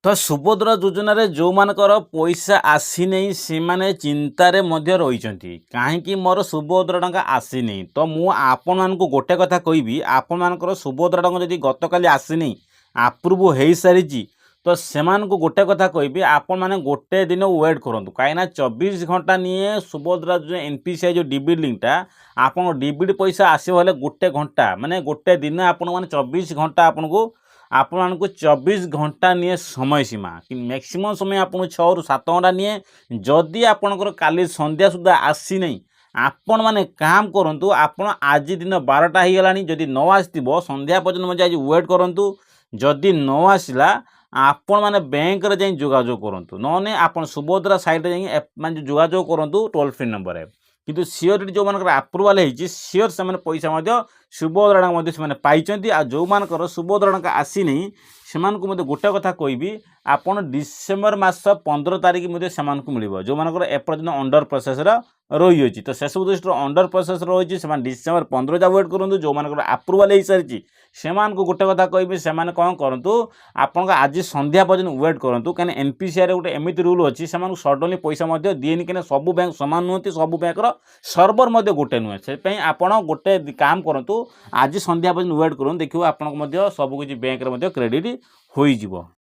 ତ ସୁଭଦ୍ରା ଯୋଜନାରେ ଯେଉଁମାନଙ୍କର ପଇସା ଆସିନେଇ ସେମାନେ ଚିନ୍ତାରେ ମଧ୍ୟ ରହିଛନ୍ତି, କାହିଁକି ମୋର ସୁଭଦ୍ରା ଟଙ୍କା ଆସିନି। ତ ମୁଁ ଆପଣମାନଙ୍କୁ ଗୋଟେ କଥା କହିବି, ଆପଣମାନଙ୍କର ସୁଭଦ୍ରା ଟଙ୍କା ଯଦି ଗତକାଲି ଆସିନି, ଆପ୍ରୁଭ୍ ହେଇସାରିଛି, ତ ସେମାନଙ୍କୁ ଗୋଟେ କଥା କହିବି, ଆପଣମାନେ ଗୋଟେ ଦିନ ୱେଟ୍ କରନ୍ତୁ। କାହିଁକିନା 24 ଘଣ୍ଟା ନିଏ ସୁଭଦ୍ରା ଯେଉଁ NPCI ଯେଉଁ ଡିବିଡ଼ି ଲିଙ୍କଟା, ଆପଣଙ୍କ ଡିବିଡ଼ି ପଇସା ଆସିବ ହେଲେ ଗୋଟେ ଘଣ୍ଟା, ମାନେ ଗୋଟେ ଦିନ ଆପଣମାନେ 24 ଘଣ୍ଟା ଆପଣମାନଙ୍କୁ 24 ଘଣ୍ଟା ନିଏ ସମୟସୀମା, କି ମ୍ୟାକ୍ସିମମ୍ ସମୟ ଆପଣଙ୍କୁ 6 ରୁ 7 ଘଣ୍ଟା ନିଏ। ଯଦି ଆପଣଙ୍କର କାଲି ସନ୍ଧ୍ୟା ସୁଦ୍ଧା ଆସିନାହିଁ, ଆପଣମାନେ କାମ କରନ୍ତୁ, ଆପଣ ଆଜି ଦିନ 12ଟା ହେଇଗଲାଣି, ଯଦି ନ ଆସିଥିବ ସନ୍ଧ୍ୟା ପର୍ଯ୍ୟନ୍ତ ମଧ୍ୟ ଆଜି ୱେଟ୍ କରନ୍ତୁ। ଯଦି ନ ଆସିଲା ଆପଣମାନେ ବ୍ୟାଙ୍କରେ ଯାଇ ଯୋଗାଯୋଗ କରନ୍ତୁ, ନହେଲେ ଆପଣ ସୁଭଦ୍ରା ସାଇଟ୍ରେ ଯାଇ ମାନେ ଯୋଗାଯୋଗ କରନ୍ତୁ ଟୋଲ୍ ଫ୍ରି ନମ୍ବରରେ। କିନ୍ତୁ ସିଓରିଟି ଯେଉଁମାନଙ୍କର ଆପ୍ରୁଭାଲ୍ ହେଇଛି ସିଓର ସେମାନେ ପଇସା ମଧ୍ୟ ସୁଭଦ୍ରା ଟଙ୍କା ମଧ୍ୟ ସେମାନେ ପାଇଛନ୍ତି। ଆଉ ଯେଉଁମାନଙ୍କର ସୁଭଦ୍ରା ଟଙ୍କା ଆସିନି ସେମାନଙ୍କୁ ମଧ୍ୟ ଗୋଟେ କଥା କହିବି, ଆପଣ ଡିସେମ୍ବର ମାସ 15 ତାରିଖ ମଧ୍ୟ ସେମାନଙ୍କୁ ମିଳିବ, ଯେଉଁମାନଙ୍କର ଏପର୍ଯ୍ୟନ୍ତ ଅଣ୍ଡର ପ୍ରୋସେସ୍ର ରହିଅଛି। ତ ସେସବୁ ଦୃଷ୍ଟିରୁ ଅଣ୍ଡର ପ୍ରୋସେସ୍ ରହିଛି, ସେମାନେ ଡିସେମ୍ବର 15 ଯାଏଁ ୱେଟ୍ କରନ୍ତୁ। ଯେଉଁମାନଙ୍କର ଆପ୍ରୁଭାଲ୍ ହେଇସାରିଛି ସେମାନଙ୍କୁ ଗୋଟେ କଥା କହିବି, ସେମାନେ କ'ଣ କରନ୍ତୁ, ଆପଣଙ୍କ ଆଜି ସନ୍ଧ୍ୟା ପର୍ଯ୍ୟନ୍ତ ୱେଟ୍ କରନ୍ତୁ। କାହିଁକିନା NPCIରେ ଗୋଟେ ଏମିତି ରୁଲ୍ ଅଛି, ସେମାନଙ୍କୁ ସଡନ୍ଲି ପଇସା ମଧ୍ୟ ଦିଏନି, କାହିଁକିନା ସବୁ ବ୍ୟାଙ୍କ ସମାନ ନୁହନ୍ତି, ସବୁ ବ୍ୟାଙ୍କର ସର୍ଭର ମଧ୍ୟ ଗୋଟେ ନୁହେଁ। ସେଥିପାଇଁ ଆପଣ ଗୋଟେ କାମ କରନ୍ତୁ, ଆଜି ସନ୍ଧ୍ୟା ପର୍ଯ୍ୟନ୍ତ ୱେଟ୍ କରନ୍ତୁ, ଦେଖିବ ଆପଣଙ୍କୁ ମଧ୍ୟ ସବୁକିଛି ବ୍ୟାଙ୍କରେ ମଧ୍ୟ କ୍ରେଡ଼ିଟ୍ ହୋଇଯିବ।